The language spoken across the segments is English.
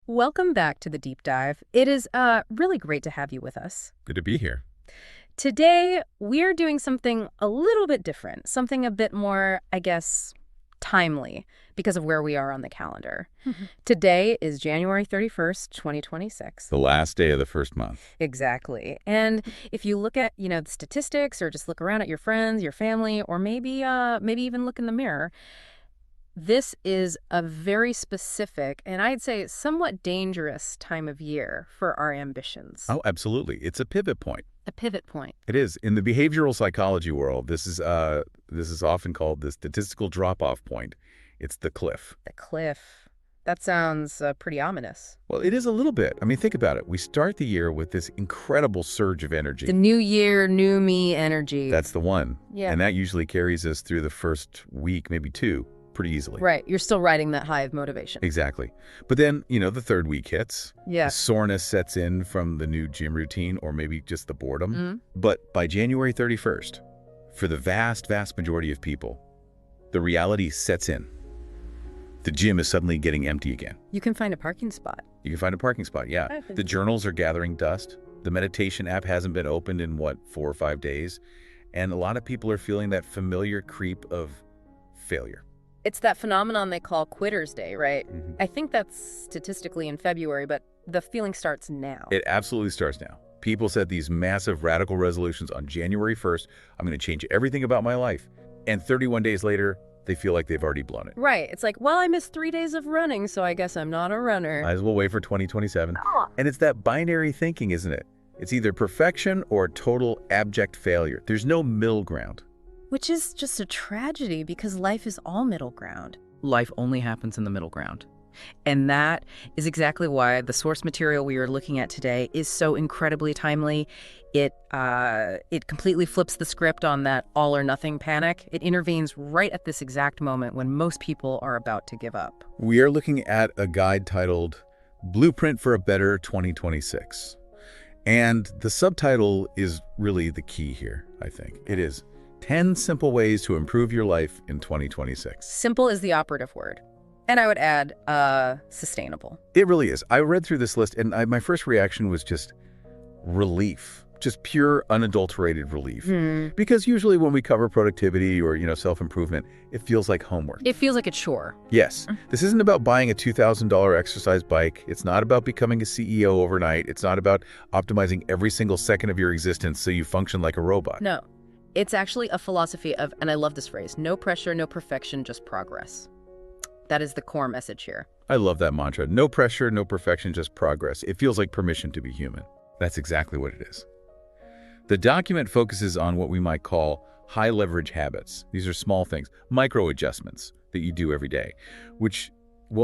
Welcome back to the deep dive. It is really great to have you with us. Good to be here. Today, we're doing something a little bit different, something a bit more, I guess, timely because of where we are on the calendar. Today is January 31st, 2026. The last day of the first month. Exactly. And if you look at, the statistics or just look around at your friends, your family, or maybe even look in the mirror, this is a very specific and I'd say somewhat dangerous time of year for our ambitions. Oh, absolutely. It's a pivot point. A pivot point. It is. In the behavioral psychology world, this is often called the statistical drop-off point. It's the cliff. The cliff. That sounds pretty ominous. Well, it is a little bit. I mean, think about it. We start the year with this incredible surge of energy. The new year, new me energy. That's the one. Yeah. And that usually carries us through the first week, maybe two, pretty easily. Right. You're still riding that high of motivation. Exactly. But then, the third week hits. Yeah. The soreness sets in from the new gym routine or maybe just the boredom. But by January 31st, for the vast, vast majority of people, the reality sets in. The gym is suddenly getting empty again. You can find a parking spot. You can find a parking spot, yeah. The journals are gathering dust. The meditation app hasn't been opened in, 4 or 5 days? And a lot of people are feeling that familiar creep of failure. It's that phenomenon they call Quitter's Day, right? I think that's statistically in February, but the feeling starts now. It absolutely starts now. People set these massive radical resolutions on January 1st. I'm going to change everything about my life. And 31 days later, they feel like they've already blown it. Right. It's like, well, I missed 3 days of running, so I guess I'm not a runner. Might as well wait for 2027. And it's that binary thinking, isn't it? It's either perfection or total abject failure. There's no middle ground. Which is just a tragedy because life is all middle ground. Life only happens in the middle ground. And that is exactly why the source material we are looking at today is so incredibly timely. It completely flips the script on that all or nothing panic. It intervenes right at this exact moment when most people are about to give up. We are looking at a guide titled Blueprint for a Better 2026. And the subtitle is really the key here, I think. It is 10 simple ways to improve your life in 2026. Simple is the operative word. And I would add, sustainable. It really is. I read through this list, and my first reaction was just relief, just pure, unadulterated relief. Because usually when we cover productivity or, self-improvement, it feels like homework. It feels like a chore. Yes. This isn't about buying a $2,000 exercise bike. It's not about becoming a CEO overnight. It's not about optimizing every single second of your existence so you function like a robot. No. It's actually a philosophy of, and I love this phrase, no pressure, no perfection, just progress. That is the core message here. I love that mantra. No pressure, no perfection, just progress. It feels like permission to be human. That's exactly what it is. The document focuses on what we might call high leverage habits. These are small things, micro adjustments that you do every day, which,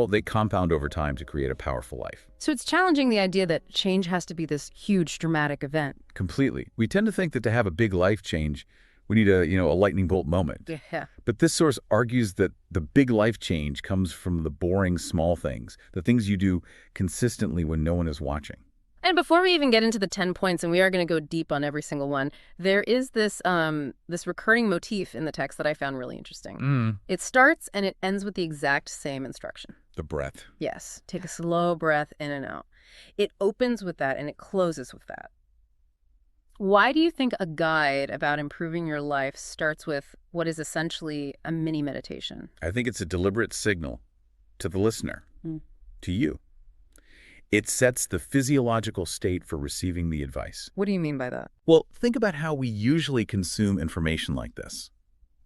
they compound over time to create a powerful life. So it's challenging the idea that change has to be this huge dramatic event. Completely. We tend to think that to have a big life change, we need a lightning bolt moment. Yeah. But this source argues that the big life change comes from the boring small things, the things you do consistently when no one is watching. And before we even get into the 10 points, and we are going to go deep on every single one, there is this recurring motif in the text that I found really interesting. It starts and it ends with the exact same instruction. The breath. Yes. Take a slow breath in and out. It opens with that and it closes with that. Why do you think a guide about improving your life starts with what is essentially a mini meditation? I think it's a deliberate signal to the listener, to you. It sets the physiological state for receiving the advice. What do you mean by that? Well, think about how we usually consume information like this.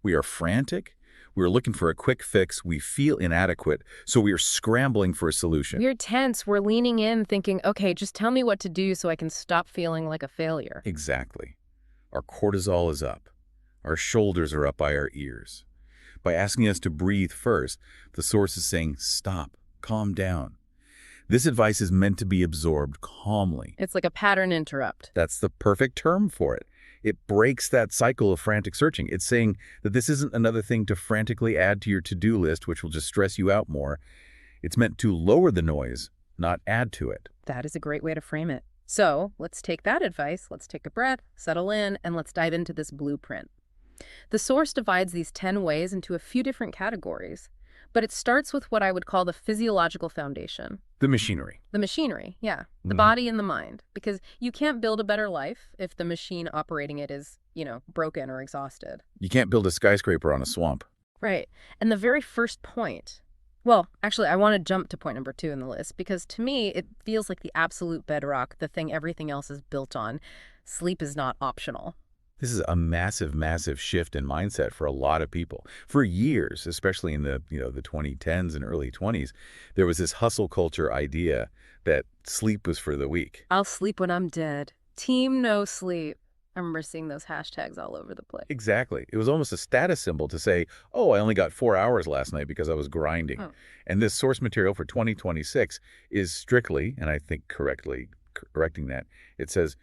We are frantic. We're looking for a quick fix. We feel inadequate, so we are scrambling for a solution. We're tense. We're leaning in thinking, okay, just tell me what to do so I can stop feeling like a failure. Exactly. Our cortisol is up. Our shoulders are up by our ears. By asking us to breathe first, the source is saying, stop, calm down. This advice is meant to be absorbed calmly. It's like a pattern interrupt. That's the perfect term for it. It breaks that cycle of frantic searching. It's saying that this isn't another thing to frantically add to your to-do list, which will just stress you out more. It's meant to lower the noise, not add to it. That is a great way to frame it. So let's take that advice, let's take a breath, settle in, and let's dive into this blueprint. The source divides these 10 ways into a few different categories, But it starts with what I would call the physiological foundation. The machinery. The machinery, yeah. The Mhm. body and the mind. Because you can't build a better life if the machine operating it is, broken or exhausted. You can't build a skyscraper on a swamp. Right. And the very first point, well, actually, I want to jump to point number 2 in the list because to me, it feels like the absolute bedrock, the thing everything else is built on. Sleep is not optional. This is a massive, massive shift in mindset for a lot of people. For years, especially in the 2010s and early 20s, there was this hustle culture idea that sleep was for the weak. I'll sleep when I'm dead. Team no sleep. I remember seeing those hashtags all over the place. Exactly. It was almost a status symbol to say, oh, I only got 4 hours last night because I was grinding. Oh. And this source material for 2026 is strictly, and I think correctly correcting that, it says,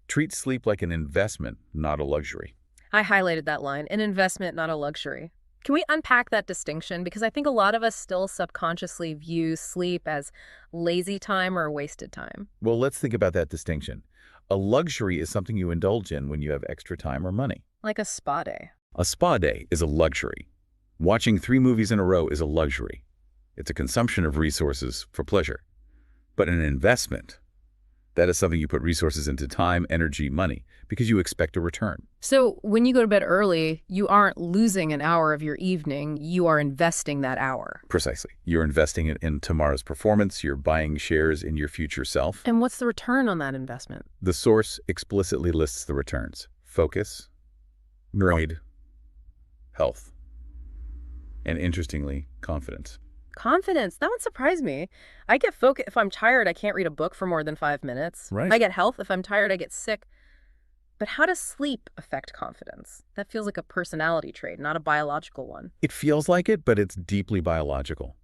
treat sleep like an investment, not a luxury. I highlighted that line, an investment, not a luxury. Can we unpack that distinction? Because I think a lot of us still subconsciously view sleep as lazy time or wasted time. Well, let's think about that distinction. A luxury is something you indulge in when you have extra time or money. Like a spa day. A spa day is a luxury. Watching 3 movies in a row is a luxury. It's a consumption of resources for pleasure. But an investment, that is something you put resources into time, energy, money, because you expect a return. So when you go to bed early, you aren't losing an hour of your evening, you are investing that hour. Precisely. You're investing it in tomorrow's performance. You're buying shares in your future self. And what's the return on that investment? The source explicitly lists the returns. Focus, mood, health, and interestingly, confidence. Confidence. That one surprised me. I get focused. If I'm tired, I can't read a book for more than 5 minutes. Right. I get health. If I'm tired, I get sick. But how does sleep affect confidence? That feels like a personality trait, not a biological one. It feels like it, but it's deeply biological.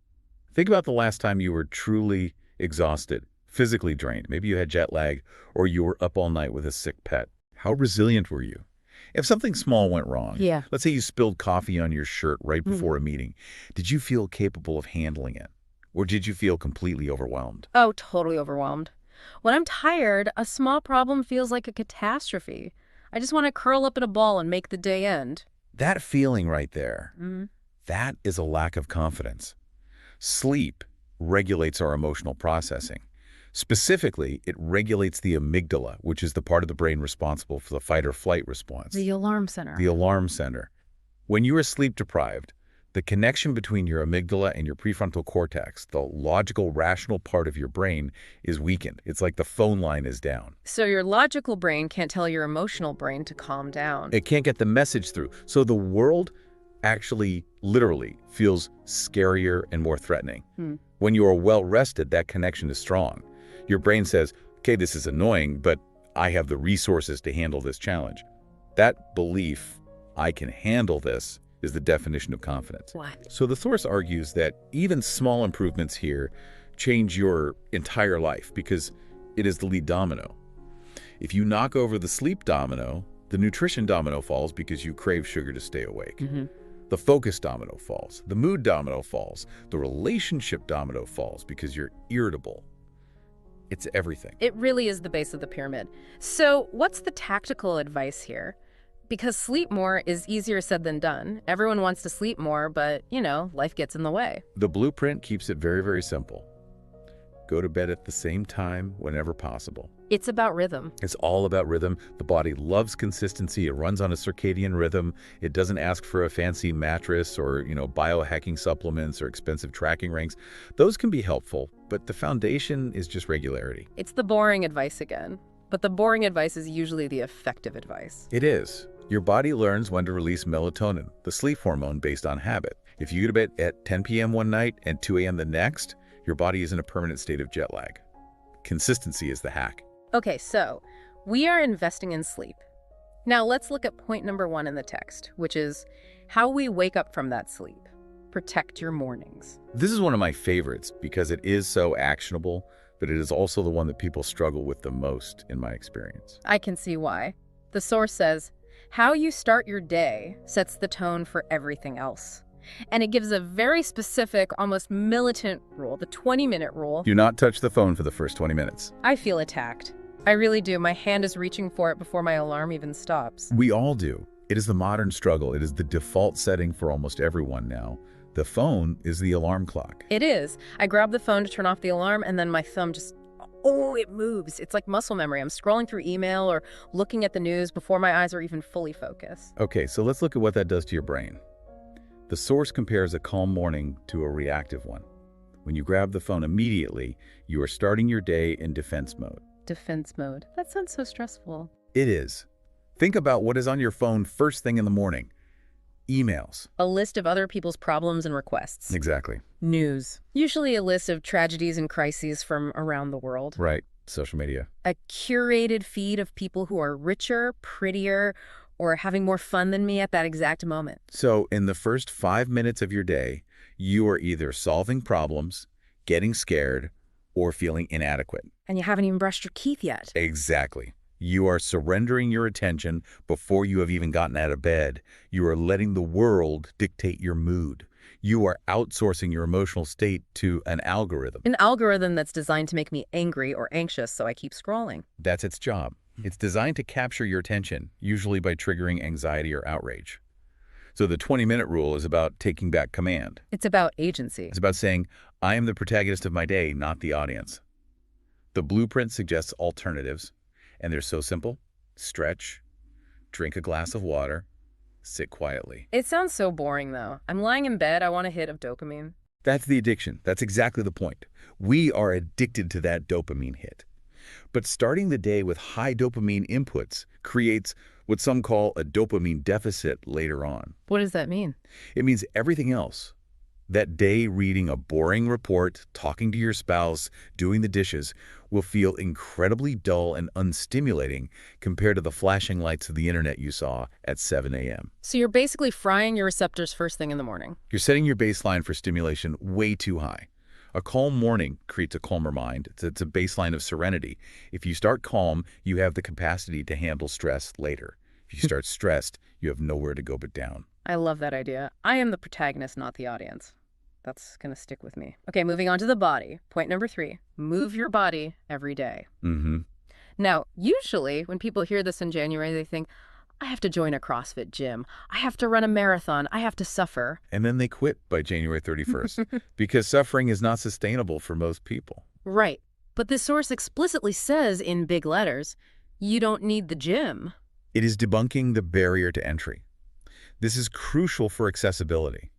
Think about the last time you were truly exhausted, physically drained. Maybe you had jet lag, or you were up all night with a sick pet. How resilient were you? If something small went wrong, Yeah. let's say you spilled coffee on your shirt right before a meeting, did you feel capable of handling it? Or did you feel completely overwhelmed? Oh, totally overwhelmed. When I'm tired, a small problem feels like a catastrophe. I just want to curl up in a ball and make the day end. That feeling right there, Mm. that is a lack of confidence. Sleep regulates our emotional processing. Specifically, it regulates the amygdala, which is the part of the brain responsible for the fight or flight response. The alarm center. The alarm center. When you are sleep deprived, the connection between your amygdala and your prefrontal cortex, the logical, rational part of your brain, is weakened. It's like the phone line is down. So your logical brain can't tell your emotional brain to calm down. It can't get the message through. So the world actually, literally, feels scarier and more threatening. When you are well rested, that connection is strong. Your brain says, okay, this is annoying, but I have the resources to handle this challenge. That belief, I can handle this, is the definition of confidence. What? So the source argues that even small improvements here change your entire life because it is the lead domino. If you knock over the sleep domino, the nutrition domino falls because you crave sugar to stay awake. The focus domino falls. The mood domino falls. The relationship domino falls because you're irritable. It's everything. It really is the base of the pyramid. So what's the tactical advice here? Because sleep more is easier said than done. Everyone wants to sleep more, but, life gets in the way. The blueprint keeps it very, very simple. Go to bed at the same time whenever possible. It's about rhythm. It's all about rhythm. The body loves consistency. It runs on a circadian rhythm. It doesn't ask for a fancy mattress or, biohacking supplements or expensive tracking rings. Those can be helpful, but the foundation is just regularity. It's the boring advice again. But the boring advice is usually the effective advice. It is. Your body learns when to release melatonin, the sleep hormone based on habit. If you go to bed at 10 p.m. one night and 2 a.m. the next, your body is in a permanent state of jet lag. Consistency is the hack. Okay, so we are investing in sleep. Now let's look at point number 1 in the text, which is how we wake up from that sleep. Protect your mornings. This is one of my favorites because it is so actionable, but it is also the one that people struggle with the most in my experience. I can see why. The source says, how you start your day sets the tone for everything else. And it gives a very specific, almost militant rule, the 20-minute rule. Do not touch the phone for the first 20 minutes. I feel attacked. I really do. My hand is reaching for it before my alarm even stops. We all do. It is the modern struggle. It is the default setting for almost everyone now. The phone is the alarm clock. It is. I grab the phone to turn off the alarm, and then my thumb just, oh, it moves. It's like muscle memory. I'm scrolling through email or looking at the news before my eyes are even fully focused. Okay, so let's look at what that does to your brain. The source compares a calm morning to a reactive one. When you grab the phone immediately, you are starting your day in defense mode. Defense mode. That sounds so stressful. It is. Think about what is on your phone first thing in the morning. Emails. A list of other people's problems and requests. Exactly. News. Usually a list of tragedies and crises from around the world. Right. Social media. A curated feed of people who are richer, prettier, or having more fun than me at that exact moment. So in the first 5 minutes of your day, you are either solving problems, getting scared, or feeling inadequate. And you haven't even brushed your teeth yet. Exactly. You are surrendering your attention before you have even gotten out of bed. You are letting the world dictate your mood. You are outsourcing your emotional state to an algorithm. An algorithm that's designed to make me angry or anxious, so I keep scrolling. That's its job. It's designed to capture your attention, usually by triggering anxiety or outrage. So the 20-minute rule is about taking back command. It's about agency. It's about saying, I am the protagonist of my day, not the audience. The blueprint suggests alternatives, and they're so simple. Stretch, drink a glass of water, sit quietly. It sounds so boring, though. I'm lying in bed, I want a hit of dopamine. That's the addiction. That's exactly the point. We are addicted to that dopamine hit. But starting the day with high dopamine inputs creates what some call a dopamine deficit later on. What does that mean? It means everything else. That day reading a boring report, talking to your spouse, doing the dishes, will feel incredibly dull and unstimulating compared to the flashing lights of the internet you saw at 7 a.m. So you're basically frying your receptors first thing in the morning. You're setting your baseline for stimulation way too high. A calm morning creates a calmer mind. It's a baseline of serenity. If you start calm, you have the capacity to handle stress later. If you start stressed, you have nowhere to go but down. I love that idea. I am the protagonist, not the audience. That's going to stick with me. Okay, moving on to the body. Point number 3, move your body every day. Now, usually when people hear this in January, they think, I have to join a CrossFit gym. I have to run a marathon. I have to suffer. And then they quit by January 31st because suffering is not sustainable for most people. Right. But this source explicitly says in big letters, you don't need the gym. It is debunking the barrier to entry. This is crucial for accessibility.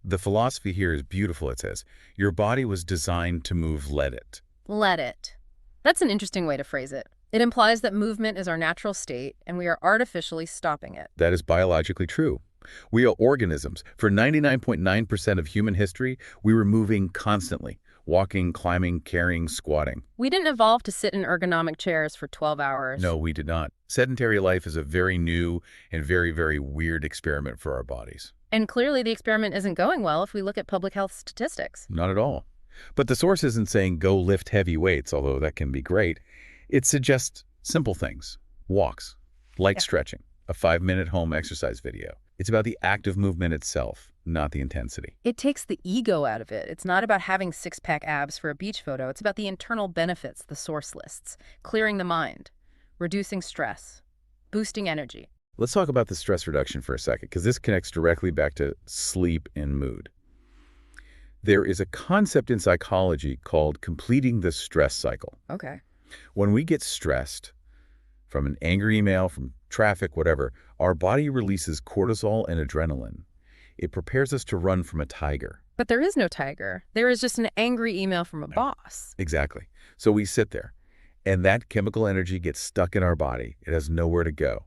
The philosophy here is beautiful. It says, your body was designed to move, let it. Let it. That's an interesting way to phrase it. It implies that movement is our natural state, and we are artificially stopping it. That is biologically true. We are organisms. For 99.9% of human history, we were moving constantly. Walking, climbing, carrying, squatting. We didn't evolve to sit in ergonomic chairs for 12 hours. No, we did not. Sedentary life is a very new and very, very weird experiment for our bodies. And clearly the experiment isn't going well if we look at public health statistics. Not at all. But the source isn't saying go lift heavy weights, although that can be great. It suggests simple things. Walks, light stretching, a 5-minute home exercise video. It's about the act of movement itself, not the intensity. It takes the ego out of it. It's not about having six-pack abs for a beach photo. It's about the internal benefits the source lists, clearing the mind, reducing stress, boosting energy. Let's talk about the stress reduction for a second, because this connects directly back to sleep and mood. There is a concept in psychology called completing the stress cycle. Okay. When we get stressed from an angry email, from traffic, whatever, our body releases cortisol and adrenaline. It prepares us to run from a tiger. But there is no tiger. There is just an angry email from a boss. Exactly. So we sit there, and that chemical energy gets stuck in our body. It has nowhere to go.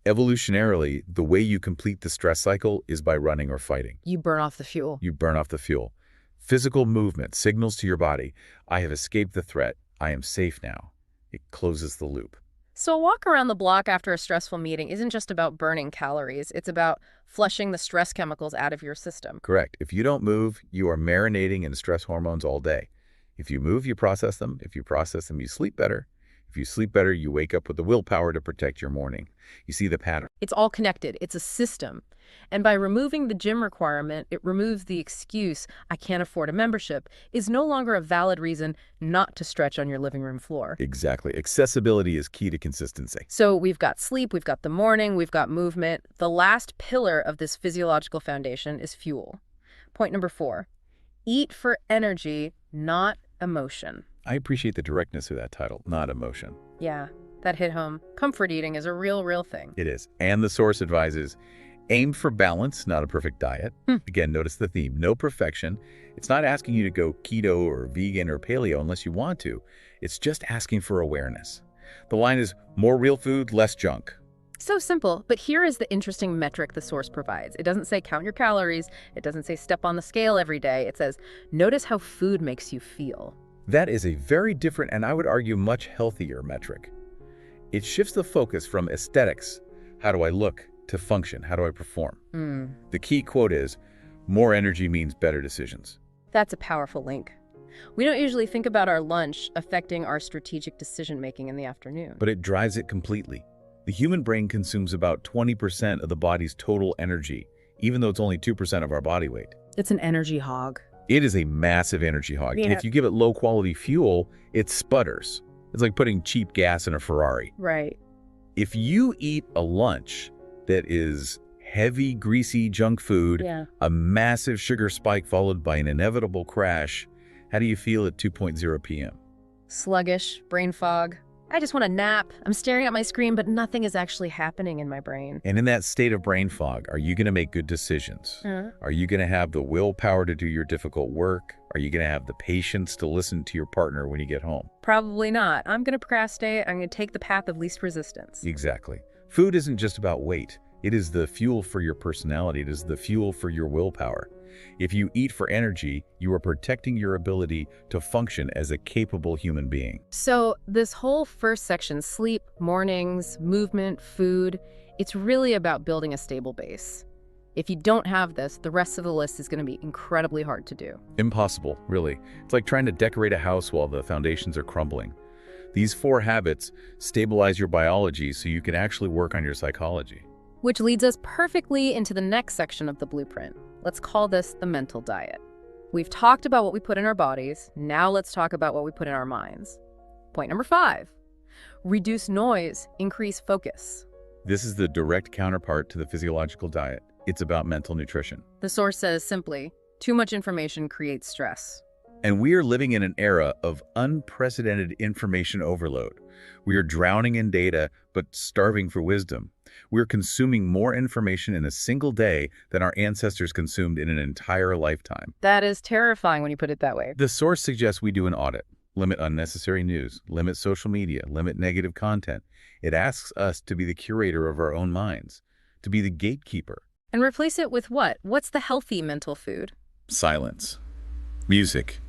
Evolutionarily, the way you complete the stress cycle is by running or fighting. You burn off the fuel. You burn off the fuel. Physical movement signals to your body, I have escaped the threat. I am safe now. It closes the loop. So a walk around the block after a stressful meeting isn't just about burning calories. It's about flushing the stress chemicals out of your system. Correct. If you don't move, you are marinating in stress hormones all day. If you move, you process them. If you process them, you sleep better. If you sleep better, you wake up with the willpower to protect your morning. You see the pattern. It's all connected. It's a system. And by removing the gym requirement, it removes the excuse, I can't afford a membership, is no longer a valid reason not to stretch on your living room floor. Exactly. Accessibility is key to consistency. So we've got sleep, we've got the morning, we've got movement. The last pillar of this physiological foundation is fuel. Point number 4, eat for energy, not emotion. I appreciate the directness of that title, not emotion. Yeah, that hit home. Comfort eating is a real thing. It is. And the source advises, aim for balance, not a perfect diet. Again, notice the theme, no perfection. It's not asking you to go keto or vegan or paleo unless you want to. It's just asking for awareness. The line is more real food, less junk. So simple, but here is the interesting metric the source provides. It doesn't say count your calories. It doesn't say step on the scale every day. It says, notice how food makes you feel. That is a very different and I would argue much healthier metric. It shifts the focus from aesthetics, how do I look, to function, how do I perform? The key quote is, more energy means better decisions. That's a powerful link. We don't usually think about our lunch affecting our strategic decision-making in the afternoon. But it drives it completely. The human brain consumes about 20% of the body's total energy, even though it's only 2% of our body weight. It's an energy hog. It is a massive energy hog. Yeah. And if you give it low-quality fuel, it sputters. It's like putting cheap gas in a Ferrari. Right. If you eat a lunch that is heavy, greasy junk food, a massive sugar spike followed by an inevitable crash, how do you feel at 2:00 p.m.? Sluggish, brain fog. I just want a nap. I'm staring at my screen, but nothing is actually happening in my brain. And in that state of brain fog, are you going to make good decisions? Are you going to have the willpower to do your difficult work? Are you going to have the patience to listen to your partner when you get home? Probably not. I'm going to procrastinate. I'm going to take the path of least resistance. Exactly. Food isn't just about weight. It is the fuel for your personality. It is the fuel for your willpower. If you eat for energy, you are protecting your ability to function as a capable human being. So this whole first section, sleep, mornings, movement, food, it's really about building a stable base. If you don't have this, the rest of the list is going to be incredibly hard to do. Impossible, really. It's like trying to decorate a house while the foundations are crumbling. These 4 habits stabilize your biology so you can actually work on your psychology. Which leads us perfectly into the next section of the blueprint. Let's call this the mental diet. We've talked about what we put in our bodies. Now let's talk about what we put in our minds. Point number 5, reduce noise, increase focus. This is the direct counterpart to the physiological diet. It's about mental nutrition. The source says simply, too much information creates stress. And we are living in an era of unprecedented information overload. We are drowning in data, but starving for wisdom. We're consuming more information in a single day than our ancestors consumed in an entire lifetime. That is terrifying when you put it that way. The source suggests we do an audit, limit unnecessary news, limit social media, limit negative content. It asks us to be the curator of our own minds, to be the gatekeeper. And replace it with what? What's the healthy mental food? Silence, music,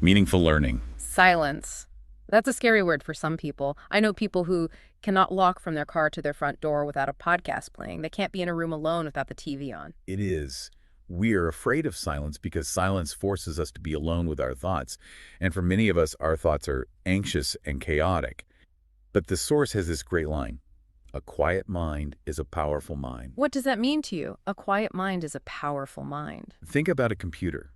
meaningful learning. Silence. That's a scary word for some people. I know people who cannot walk from their car to their front door without a podcast playing. They can't be in a room alone without the TV on. It is. We are afraid of silence because silence forces us to be alone with our thoughts. And for many of us, our thoughts are anxious and chaotic. But the source has this great line. A quiet mind is a powerful mind. What does that mean to you? A quiet mind is a powerful mind. Think about a computer.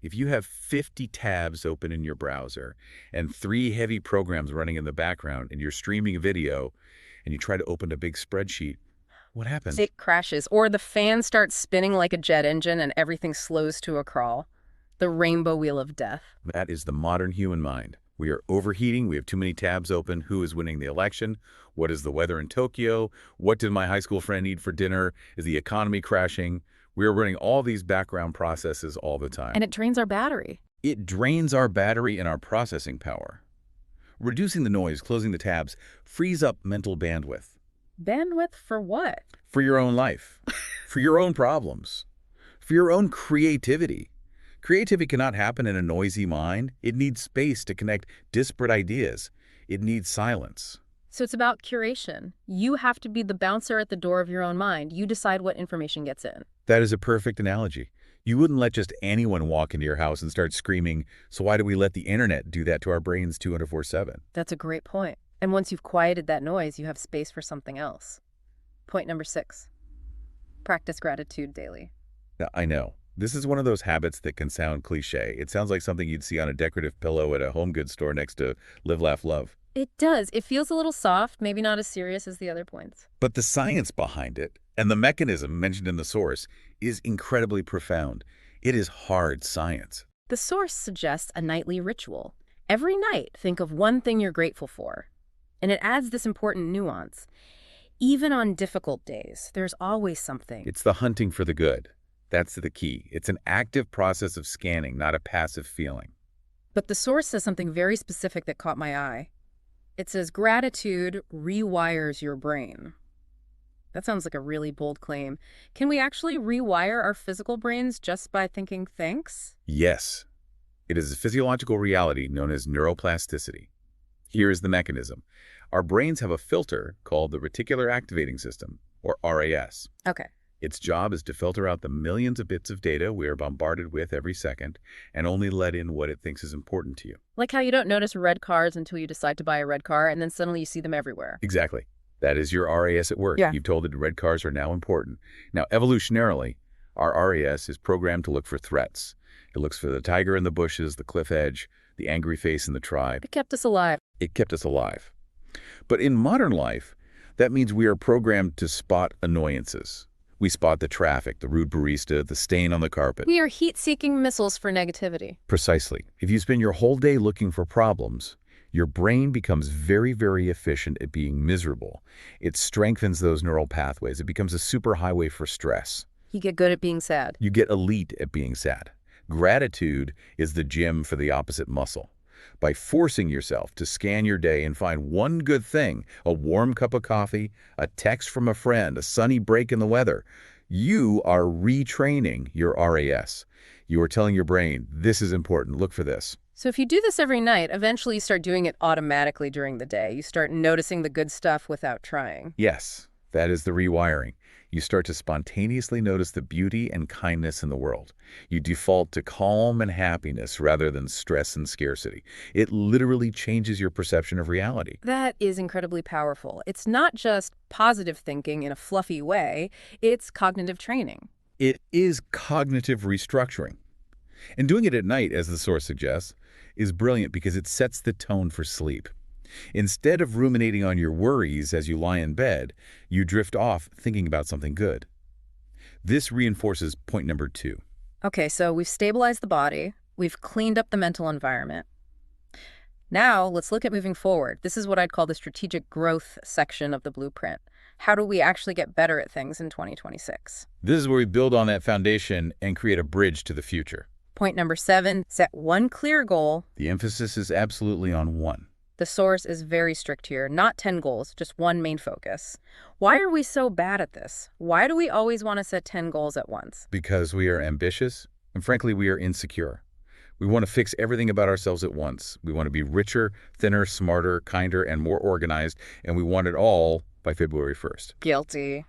If you have 50 tabs open in your browser and 3 heavy programs running in the background and you're streaming a video and you try to open a big spreadsheet, what happens? It crashes, or the fan starts spinning like a jet engine and everything slows to a crawl. The rainbow wheel of death. That is the modern human mind. We are overheating. We have too many tabs open. Who is winning the election? What is the weather in Tokyo? What did my high school friend eat for dinner? Is the economy crashing? We are running all these background processes all the time. And it drains our battery. It drains our battery and our processing power. Reducing the noise, closing the tabs, frees up mental bandwidth. Bandwidth for what? For your own life, for your own problems, for your own creativity. Creativity cannot happen in a noisy mind. It needs space to connect disparate ideas. It needs silence. So it's about curation. You have to be the bouncer at the door of your own mind. You decide what information gets in. That is a perfect analogy. You wouldn't let just anyone walk into your house and start screaming, so why do we let the internet do that to our brains 24/7? That's a great point. And once you've quieted that noise, you have space for something else. Point number 6, practice gratitude daily. Now, I know. This is one of those habits that can sound cliche. It sounds like something you'd see on a decorative pillow at a home goods store next to Live, Laugh, Love. It does. It feels a little soft, maybe not as serious as the other points. But the science behind it and the mechanism mentioned in the source is incredibly profound. It is hard science. The source suggests a nightly ritual. Every night, think of one thing you're grateful for. And it adds this important nuance. Even on difficult days, there's always something. It's the hunting for the good. That's the key. It's an active process of scanning, not a passive feeling. But the source says something very specific that caught my eye. It says gratitude rewires your brain. That sounds like a really bold claim. Can we actually rewire our physical brains just by thinking thanks? Yes. It is a physiological reality known as neuroplasticity. Here is the mechanism. Our brains have a filter called the reticular activating system, or RAS. Okay. Its job is to filter out the millions of bits of data we are bombarded with every second and only let in what it thinks is important to you. Like how you don't notice red cars until you decide to buy a red car, and then suddenly you see them everywhere. Exactly. That is your RAS at work. Yeah. You've told it red cars are now important. Now, evolutionarily, our RAS is programmed to look for threats. It looks for the tiger in the bushes, the cliff edge, the angry face in the tribe. It kept us alive. It kept us alive. But in modern life, that means we are programmed to spot annoyances. We spot the traffic, the rude barista, the stain on the carpet. We are heat-seeking missiles for negativity. Precisely. If you spend your whole day looking for problems, your brain becomes very, very efficient at being miserable. It strengthens those neural pathways. It becomes a superhighway for stress. You get good at being sad. You get elite at being sad. Gratitude is the gym for the opposite muscle. By forcing yourself to scan your day and find one good thing, a warm cup of coffee, a text from a friend, a sunny break in the weather, you are retraining your RAS. You are telling your brain, this is important, look for this. So if you do this every night, eventually you start doing it automatically during the day. You start noticing the good stuff without trying. Yes, that is the rewiring. You start to spontaneously notice the beauty and kindness in the world. You default to calm and happiness rather than stress and scarcity. It literally changes your perception of reality. That is incredibly powerful. It's not just positive thinking in a fluffy way, it's cognitive training. It is cognitive restructuring. And doing it at night, as the source suggests, is brilliant because it sets the tone for sleep. Instead of ruminating on your worries as you lie in bed, you drift off thinking about something good. This reinforces point number 2. Okay, so we've stabilized the body, we've cleaned up the mental environment. Now, let's look at moving forward. This is what I'd call the strategic growth section of the blueprint. How do we actually get better at things in 2026? This is where we build on that foundation and create a bridge to the future. Point number 7, set one clear goal. The emphasis is absolutely on one. The source is very strict here. Not 10 goals, just one main focus. Why are we so bad at this? Why do we always want to set 10 goals at once? Because we are ambitious, and frankly, we are insecure. We want to fix everything about ourselves at once. We want to be richer, thinner, smarter, kinder, and more organized, and we want it all by February 1st. Guilty.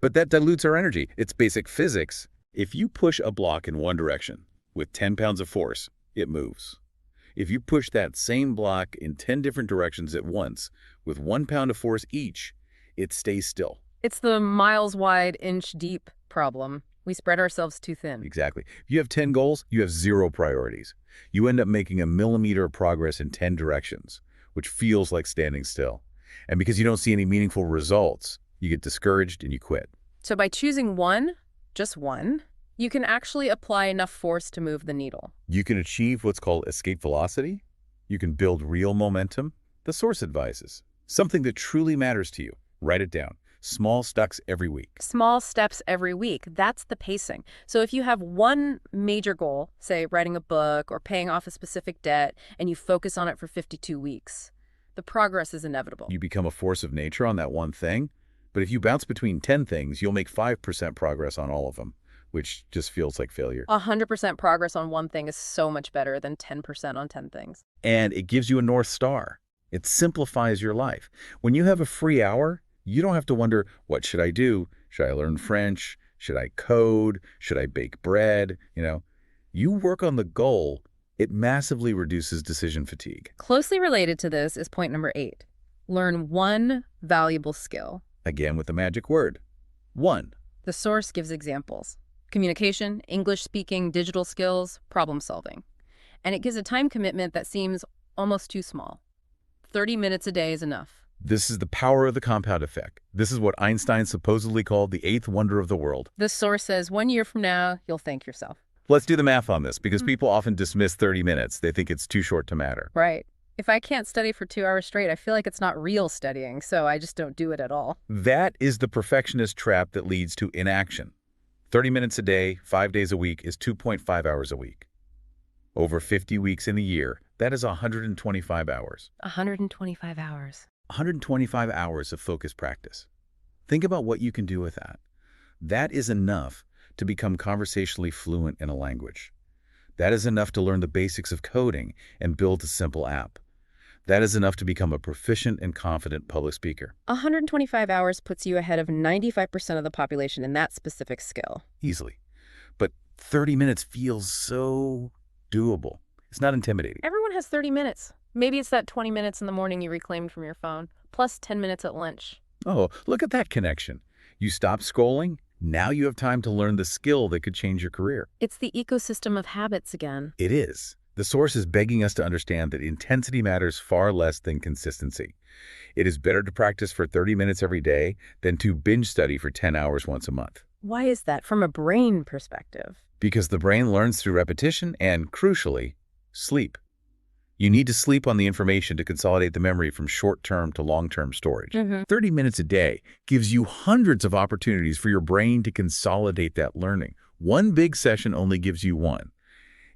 But that dilutes our energy. It's basic physics. If you push a block in one direction with 10 pounds of force, it moves. If you push that same block in 10 different directions at once with 1 pound of force each, it stays still. It's the miles wide, inch deep problem. We spread ourselves too thin. Exactly. If you have 10 goals, you have 0 priorities. You end up making a millimeter of progress in 10 directions, which feels like standing still. And because you don't see any meaningful results, you get discouraged and you quit. So by choosing one, just one, you can actually apply enough force to move the needle. You can achieve what's called escape velocity. You can build real momentum. The source advises. Something that truly matters to you. Write it down. Small steps every week. Small steps every week. That's the pacing. So if you have one major goal, say writing a book or paying off a specific debt, and you focus on it for 52 weeks, the progress is inevitable. You become a force of nature on that one thing. But if you bounce between 10 things, you'll make 5% progress on all of them, which just feels like failure. 100% progress on one thing is so much better than 10% on 10 things. And it gives you a North Star. It simplifies your life. When you have a free hour, you don't have to wonder, what should I do? Should I learn French? Should I code? Should I bake bread? You work on the goal. It massively reduces decision fatigue. Closely related to this is point number 8. Learn one valuable skill. Again with the magic word. 1. The source gives examples. Communication, English speaking, digital skills, problem solving. And it gives a time commitment that seems almost too small. 30 minutes a day is enough. This is the power of the compound effect. This is what Einstein supposedly called the 8th wonder of the world. The source says 1 year from now, you'll thank yourself. Let's do the math on this, because people often dismiss 30 minutes. They think it's too short to matter. Right. If I can't study for 2 hours straight, I feel like it's not real studying, so I just don't do it at all. That is the perfectionist trap that leads to inaction. 30 minutes a day, 5 days a week is 2.5 hours a week. Over 50 weeks in a year, that is 125 hours. 125 hours. 125 hours of focused practice. Think about what you can do with that. That is enough to become conversationally fluent in a language. That is enough to learn the basics of coding and build a simple app. That is enough to become a proficient and confident public speaker. 125 hours puts you ahead of 95% of the population in that specific skill. Easily. But 30 minutes feels so doable. It's not intimidating. Everyone has 30 minutes. Maybe it's that 20 minutes in the morning you reclaimed from your phone, plus 10 minutes at lunch. Oh, look at that connection. You stop scrolling, now you have time to learn the skill that could change your career. It's the ecosystem of habits again. It is. The source is begging us to understand that intensity matters far less than consistency. It is better to practice for 30 minutes every day than to binge study for 10 hours once a month. Why is that from a brain perspective? Because the brain learns through repetition and, crucially, sleep. You need to sleep on the information to consolidate the memory from short-term to long-term storage. 30 minutes a day gives you hundreds of opportunities for your brain to consolidate that learning. One big session only gives you one.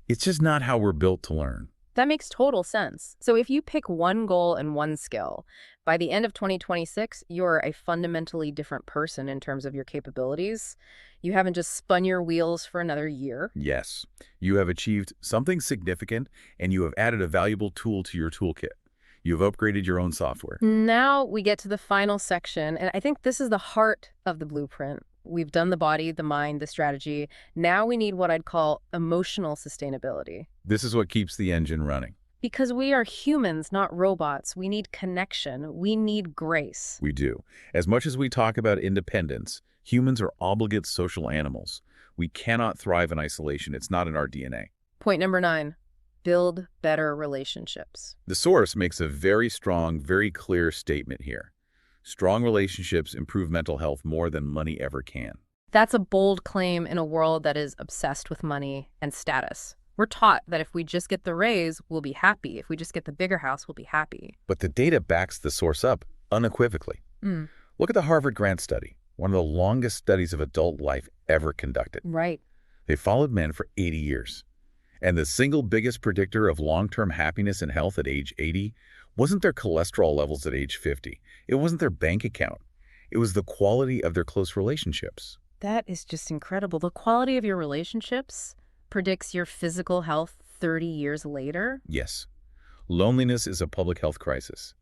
It's just not how we're built to learn. That makes total sense. So if you pick one goal and one skill, by the end of 2026, you're a fundamentally different person in terms of your capabilities. You haven't just spun your wheels for another year. Yes, you have achieved something significant, and you have added a valuable tool to your toolkit. You have upgraded your own software. Now we get to the final section, and I think this is the heart of the blueprint. We've done the body, the mind, the strategy. Now we need what I'd call emotional sustainability. This is what keeps the engine running. Because we are humans, not robots. We need connection. We need grace. We do. As much as we talk about independence, humans are obligate social animals. We cannot thrive in isolation. It's not in our DNA. Point number 9, build better relationships. The source makes a very strong, very clear statement here. Strong relationships improve mental health more than money ever can. That's a bold claim in a world that is obsessed with money and status. We're taught that if we just get the raise, we'll be happy. If we just get the bigger house, we'll be happy. But the data backs the source up unequivocally. Look at the Harvard Grant Study, one of the longest studies of adult life ever conducted. Right. They followed men for 80 years. And the single biggest predictor of long-term happiness and health at age 80 wasn't their cholesterol levels at age 50. It wasn't their bank account. It was the quality of their close relationships. That is just incredible. The quality of your relationships predicts your physical health 30 years later? Yes. Loneliness is a public health crisis.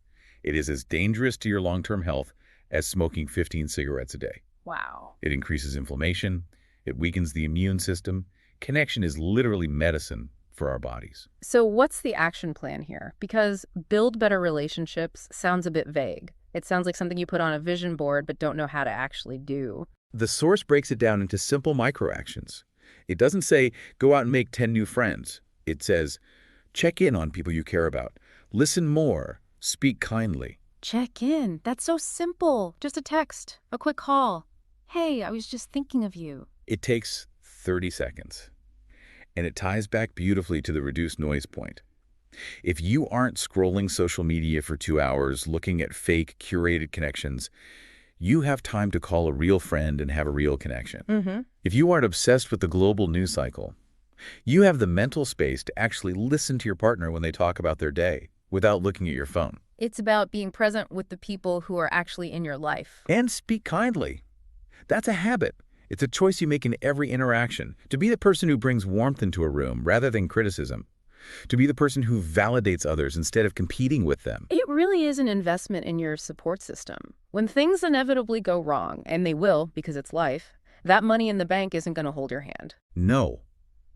It is as dangerous to your long-term health as smoking 15 cigarettes a day. Wow. It increases inflammation. It weakens the immune system. Connection is literally medicine for our bodies. So what's the action plan here? Because build better relationships sounds a bit vague. It sounds like something you put on a vision board but don't know how to actually do. The source breaks it down into simple micro-actions. It doesn't say, go out and make 10 new friends. It says, check in on people you care about. Listen more. Speak kindly. Check in. That's so simple. Just a text, a quick call. Hey, I was just thinking of you. It takes 30 seconds. And it ties back beautifully to the reduced noise point. If you aren't scrolling social media for 2 hours, looking at fake, curated connections, you have time to call a real friend and have a real connection. If you aren't obsessed with the global news cycle, you have the mental space to actually listen to your partner when they talk about their day without looking at your phone. It's about being present with the people who are actually in your life. And speak kindly. That's a habit. It's a choice you make in every interaction, to be the person who brings warmth into a room rather than criticism, to be the person who validates others instead of competing with them. It really is an investment in your support system. When things inevitably go wrong, and they will because it's life, that money in the bank isn't going to hold your hand. No.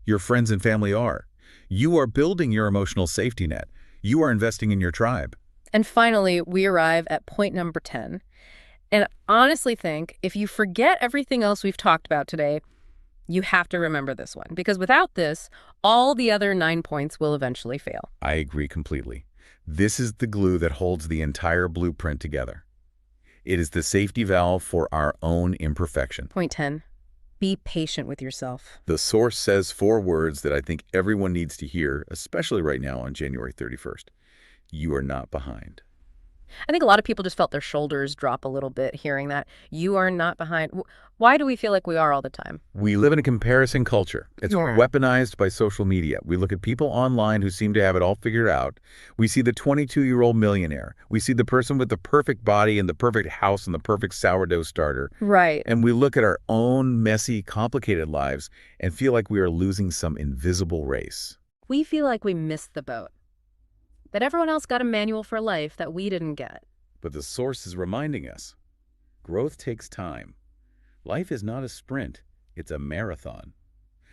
Your friends and family are. You are building your emotional safety net. You are investing in your tribe. And finally, we arrive at point number 10. And honestly think, if you forget everything else we've talked about today, you have to remember this one. Because without this, all the other 9 points will eventually fail. I agree completely. This is the glue that holds the entire blueprint together. It is the safety valve for our own imperfection. Point 10, Be patient with yourself. The source says 4 words that I think everyone needs to hear, especially right now on January 31st. You are not behind. I think a lot of people just felt their shoulders drop a little bit hearing that. You are not behind. Why do we feel like we are all the time? We live in a comparison culture. It's Yeah. weaponized by social media. We look at people online who seem to have it all figured out. We see the 22-year-old millionaire. We see the person with the perfect body and the perfect house and the perfect sourdough starter. Right. And we look at our own messy, complicated lives and feel like we are losing some invisible race. We feel like we missed the boat. That everyone else got a manual for life that we didn't get. But the source is reminding us, growth takes time. Life is not a sprint, it's a marathon.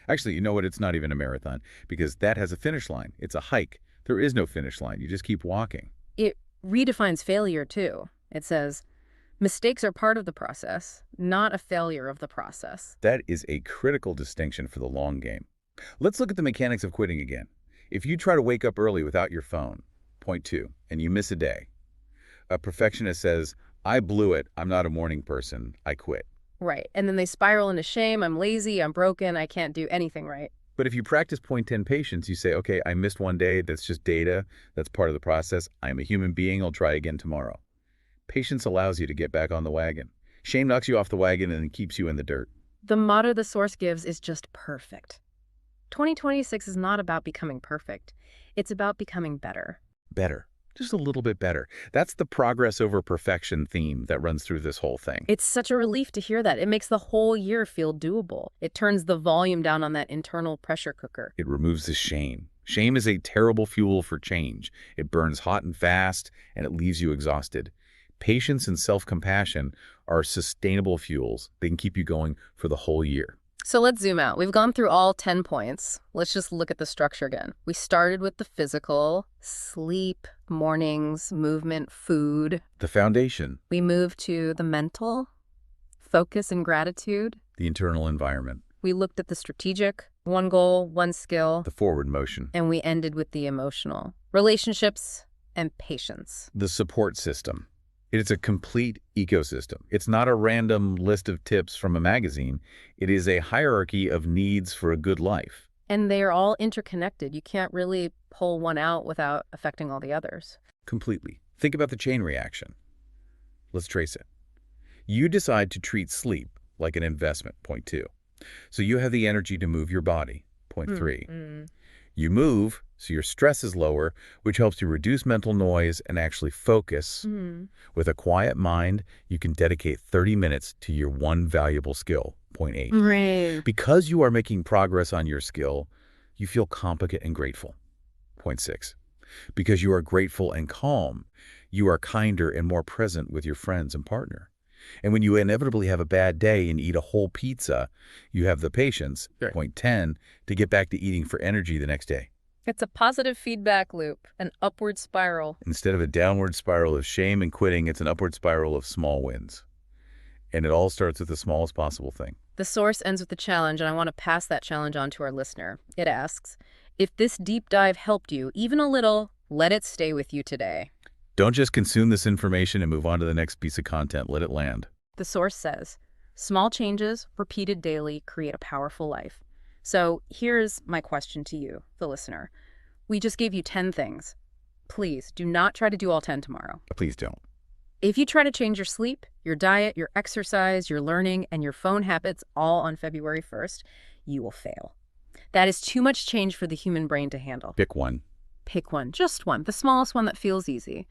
Actually, you know what? It's not even a marathon because that has a finish line. It's a hike. There is no finish line. You just keep walking. It redefines failure, too. It says, mistakes are part of the process, not a failure of the process. That is a critical distinction for the long game. Let's look at the mechanics of quitting again. If you try to wake up early without your phone, point 2, and you miss a day, a perfectionist says, I blew it. I'm not a morning person. I quit. Right. And then they spiral into shame. I'm lazy. I'm broken. I can't do anything right. But if you practice point 10 patience, you say, okay, I missed one day. That's just data. That's part of the process. I'm a human being. I'll try again tomorrow. Patience allows you to get back on the wagon. Shame knocks you off the wagon and keeps you in the dirt. The motto the source gives is just perfect. 2026 is not about becoming perfect. It's about becoming better. Better. Just a little bit better. That's the progress over perfection theme that runs through this whole thing. It's such a relief to hear that. It makes the whole year feel doable. It turns the volume down on that internal pressure cooker. It removes the shame. Shame is a terrible fuel for change. It burns hot and fast, and it leaves you exhausted. Patience and self-compassion are sustainable fuels. They can keep you going for the whole year. So let's zoom out. We've gone through all 10 points. Let's just look at the structure again. We started with the physical, sleep, mornings, movement, food. The foundation, We moved to the mental, focus and gratitude. the internal environment, We looked at the strategic, one goal, one skill. the forward motion, And we ended with the emotional, relationships and patience. the support system. It's a complete ecosystem. It's not a random list of tips from a magazine. It is a hierarchy of needs for a good life. And they are all interconnected. You can't really pull one out without affecting all the others. Completely. Think about the chain reaction. Let's trace it. You decide to treat sleep like an investment, point 2. So you have the energy to move your body, point 3. You move, so your stress is lower, which helps you reduce mental noise and actually focus. With a quiet mind, you can dedicate 30 minutes to your one valuable skill, point 8. Right. Because you are making progress on your skill, you feel competent and grateful, point 6. Because you are grateful and calm, you are kinder and more present with your friends and partner. And when you inevitably have a bad day and eat a whole pizza, you have the patience, Right. point 10, to get back to eating for energy the next day. It's a positive feedback loop, an upward spiral. Instead of a downward spiral of shame and quitting, it's an upward spiral of small wins. And it all starts with the smallest possible thing. The source ends with a challenge, and I want to pass that challenge on to our listener. It asks, if this deep dive helped you, even a little, let it stay with you today. Don't just consume this information and move on to the next piece of content. Let it land. The source says, small changes, repeated daily, create a powerful life. So here's my question to you, the listener. We just gave you 10 things. Please do not try to do all 10 tomorrow. Please don't. If you try to change your sleep, your diet, your exercise, your learning, and your phone habits all on February 1st, you will fail. That is too much change for the human brain to handle. Pick one. Pick one, just one, the smallest one that feels easy.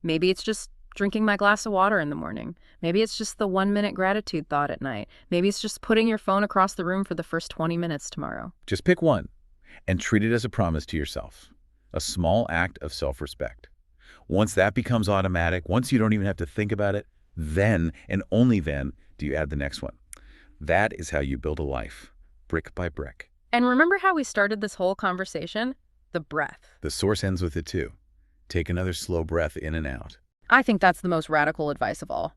Maybe it's just drinking my glass of water in the morning. Maybe it's just the 1-minute gratitude thought at night. Maybe it's just putting your phone across the room for the first 20 minutes tomorrow. Just pick one and treat it as a promise to yourself. A small act of self-respect. Once that becomes automatic, once you don't even have to think about it, then and only then do you add the next one. That is how you build a life, brick by brick. And remember how we started this whole conversation? The breath. The source ends with it too. Take another slow breath in and out. I think that's the most radical advice of all.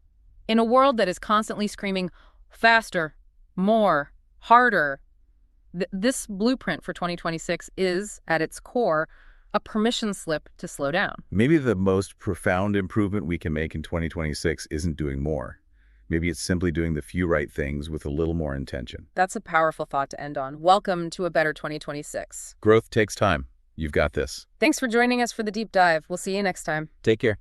In a world that is constantly screaming, faster, more, harder, this blueprint for 2026 is, at its core, a permission slip to slow down. Maybe the most profound improvement we can make in 2026 isn't doing more. Maybe it's simply doing the few right things with a little more intention. That's a powerful thought to end on. Welcome to a better 2026. Growth takes time. You've got this. Thanks for joining us for the deep dive. We'll see you next time. Take care.